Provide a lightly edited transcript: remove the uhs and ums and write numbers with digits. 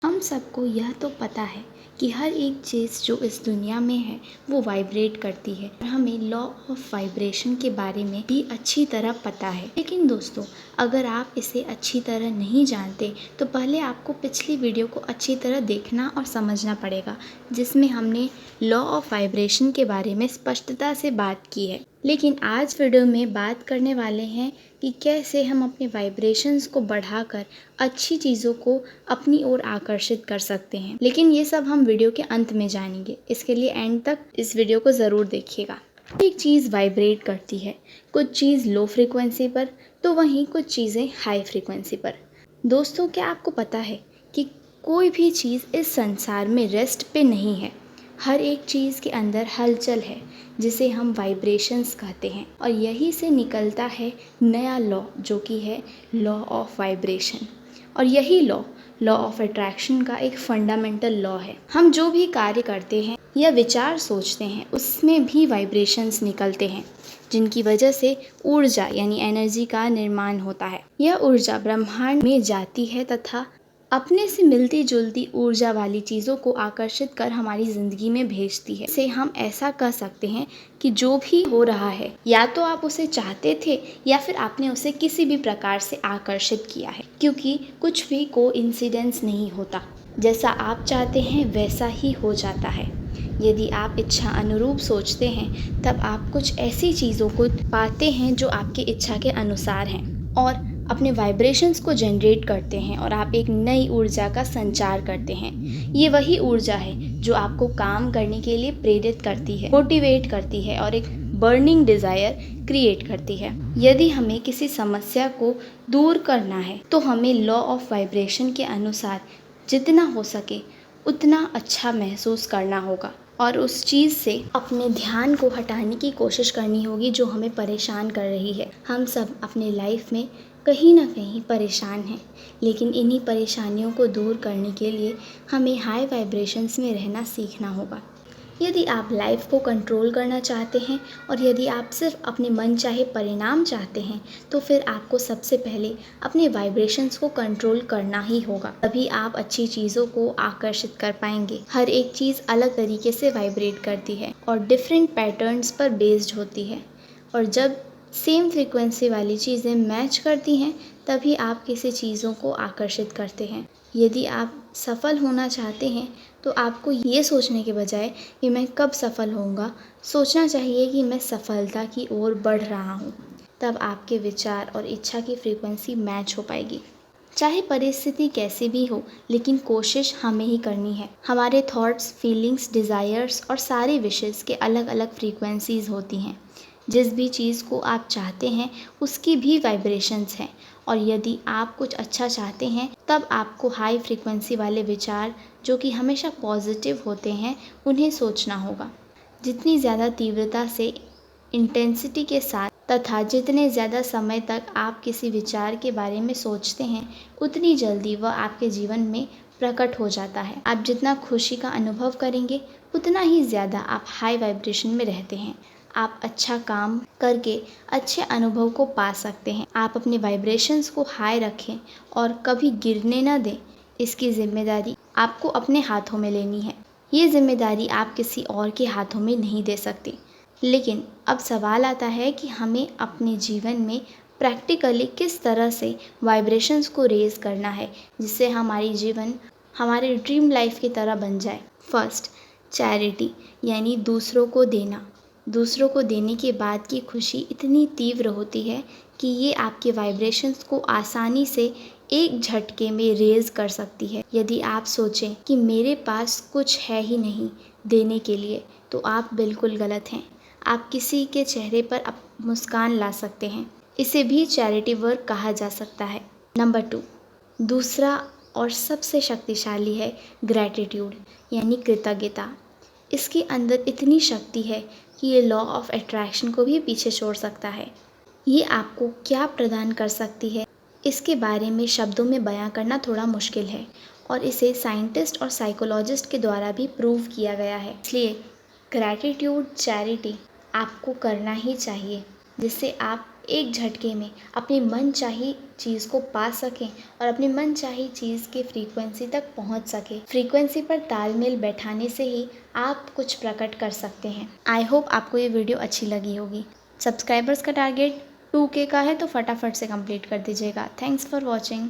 हम सबको यह तो पता है कि हर एक चीज़ जो इस दुनिया में है वो वाइब्रेट करती है और हमें लॉ ऑफ वाइब्रेशन के बारे में भी अच्छी तरह पता है। लेकिन दोस्तों, अगर आप इसे अच्छी तरह नहीं जानते तो पहले आपको पिछली वीडियो को अच्छी तरह देखना और समझना पड़ेगा, जिसमें हमने लॉ ऑफ वाइब्रेशन के बारे में स्पष्टता से बात की है। लेकिन आज वीडियो में बात करने वाले हैं कि कैसे हम अपने वाइब्रेशंस को बढ़ाकर अच्छी चीज़ों को अपनी ओर आकर्षित कर सकते हैं। लेकिन ये सब हम वीडियो के अंत में जानेंगे, इसके लिए एंड तक इस वीडियो को ज़रूर देखिएगा। एक चीज़ वाइब्रेट करती है, कुछ चीज़ लो फ्रिक्वेंसी पर तो वहीं कुछ चीज़ें हाई फ्रिक्वेंसी पर। दोस्तों, क्या आपको पता है कि कोई भी चीज़ इस संसार में रेस्ट पे नहीं है। हर एक चीज़ के अंदर हलचल है, जिसे हम वाइब्रेशंस कहते हैं, और यही से निकलता है नया लॉ, जो कि है लॉ ऑफ वाइब्रेशन। और यही लॉ ऑफ अट्रैक्शन का एक फंडामेंटल लॉ है। हम जो भी कार्य करते हैं या विचार सोचते हैं, उसमें भी वाइब्रेशंस निकलते हैं, जिनकी वजह से ऊर्जा यानी एनर्जी का निर्माण होता है। यह ऊर्जा ब्रह्मांड में जाती है तथा अपने से मिलती जुलती ऊर्जा वाली चीज़ों को आकर्षित कर हमारी ज़िंदगी में भेजती है। इसे हम ऐसा कह सकते हैं कि जो भी हो रहा है, या तो आप उसे चाहते थे या फिर आपने उसे किसी भी प्रकार से आकर्षित किया है, क्योंकि कुछ भी कोइंसिडेंस नहीं होता। जैसा आप चाहते हैं वैसा ही हो जाता है। यदि आप इच्छा अनुरूप सोचते हैं, तब आप कुछ ऐसी चीज़ों को पाते हैं जो आपकी इच्छा के अनुसार हैं और अपने वाइब्रेशंस को जनरेट करते हैं, और आप एक नई ऊर्जा का संचार करते हैं। ये वही ऊर्जा है जो आपको काम करने के लिए प्रेरित करती है, मोटिवेट करती है और एक बर्निंग डिज़ायर क्रिएट करती है। यदि हमें किसी समस्या को दूर करना है तो हमें लॉ ऑफ वाइब्रेशन के अनुसार जितना हो सके उतना अच्छा महसूस करना होगा और उस चीज़ से अपने ध्यान को हटाने की कोशिश करनी होगी जो हमें परेशान कर रही है। हम सब अपने लाइफ में कहीं ना कहीं परेशान हैं, लेकिन इन्हीं परेशानियों को दूर करने के लिए हमें हाई वाइब्रेशंस में रहना सीखना होगा। यदि आप लाइफ को कंट्रोल करना चाहते हैं और यदि आप सिर्फ अपने मन चाहे परिणाम चाहते हैं, तो फिर आपको सबसे पहले अपने वाइब्रेशंस को कंट्रोल करना ही होगा। तभी आप अच्छी चीज़ों को आकर्षित कर पाएंगे। हर एक चीज़ अलग तरीके से वाइब्रेट करती है और डिफरेंट पैटर्न्स पर बेस्ड होती है, और जब सेम फ्रीक्वेंसी वाली चीज़ें मैच करती हैं तभी आप किसी चीज़ों को आकर्षित करते हैं। यदि आप सफल होना चाहते हैं तो आपको ये सोचने के बजाय कि मैं कब सफल होऊंगा, सोचना चाहिए कि मैं सफलता की ओर बढ़ रहा हूँ। तब आपके विचार और इच्छा की फ्रीक्वेंसी मैच हो पाएगी। चाहे परिस्थिति कैसी भी हो, लेकिन कोशिश हमें ही करनी है। हमारे थॉट्स, फीलिंग्स, डिज़ायर्स और सारे विशेज़ के अलग अलग फ्रीक्वेंसीज़ होती हैं। जिस भी चीज़ को आप चाहते हैं उसकी भी वाइब्रेशंस हैं, और यदि आप कुछ अच्छा चाहते हैं तब आपको हाई फ्रीक्वेंसी वाले विचार, जो कि हमेशा पॉजिटिव होते हैं, उन्हें सोचना होगा। जितनी ज़्यादा तीव्रता से, इंटेंसिटी के साथ तथा जितने ज़्यादा समय तक आप किसी विचार के बारे में सोचते हैं, उतनी जल्दी वह आपके जीवन में प्रकट हो जाता है। आप जितना खुशी का अनुभव करेंगे उतना ही ज़्यादा आप हाई वाइब्रेशन में रहते हैं। आप अच्छा काम करके अच्छे अनुभव को पा सकते हैं। आप अपने वाइब्रेशंस को हाई रखें और कभी गिरने न दें, इसकी जिम्मेदारी आपको अपने हाथों में लेनी है। ये जिम्मेदारी आप किसी और के हाथों में नहीं दे सकते। लेकिन अब सवाल आता है कि हमें अपने जीवन में प्रैक्टिकली किस तरह से वाइब्रेशंस को रेज़ करना है, जिससे हमारी जीवन हमारे ड्रीम लाइफ की तरह बन जाए। फर्स्ट, चैरिटी यानी दूसरों को देना। दूसरों को देने के बाद की खुशी इतनी तीव्र होती है कि ये आपके वाइब्रेशंस को आसानी से एक झटके में रेज़ कर सकती है। यदि आप सोचें कि मेरे पास कुछ है ही नहीं देने के लिए, तो आप बिल्कुल गलत हैं। आप किसी के चेहरे पर मुस्कान ला सकते हैं। इसे भी चैरिटी वर्क कहा जा सकता है। नंबर 2, दूसरा और सबसे शक्तिशाली है ग्रैटिट्यूड यानी कृतज्ञता। इसके अंदर इतनी शक्ति है कि ये लॉ ऑफ अट्रैक्शन को भी पीछे छोड़ सकता है। ये आपको क्या प्रदान कर सकती है, इसके बारे में शब्दों में बयां करना थोड़ा मुश्किल है, और इसे साइंटिस्ट और साइकोलॉजिस्ट के द्वारा भी प्रूव किया गया है। इसलिए ग्रैटिट्यूड, चैरिटी आपको करना ही चाहिए, जिससे आप एक झटके में अपनी मनचाही चीज़ को पा सकें और अपनी मनचाही चीज़ की फ्रीक्वेंसी तक पहुंच सके। फ्रीक्वेंसी पर तालमेल बैठाने से ही आप कुछ प्रकट कर सकते हैं। आई होप आपको ये वीडियो अच्छी लगी होगी। सब्सक्राइबर्स का टारगेट 2K का है तो फटाफट से कंप्लीट कर दीजिएगा। Thanks for watching.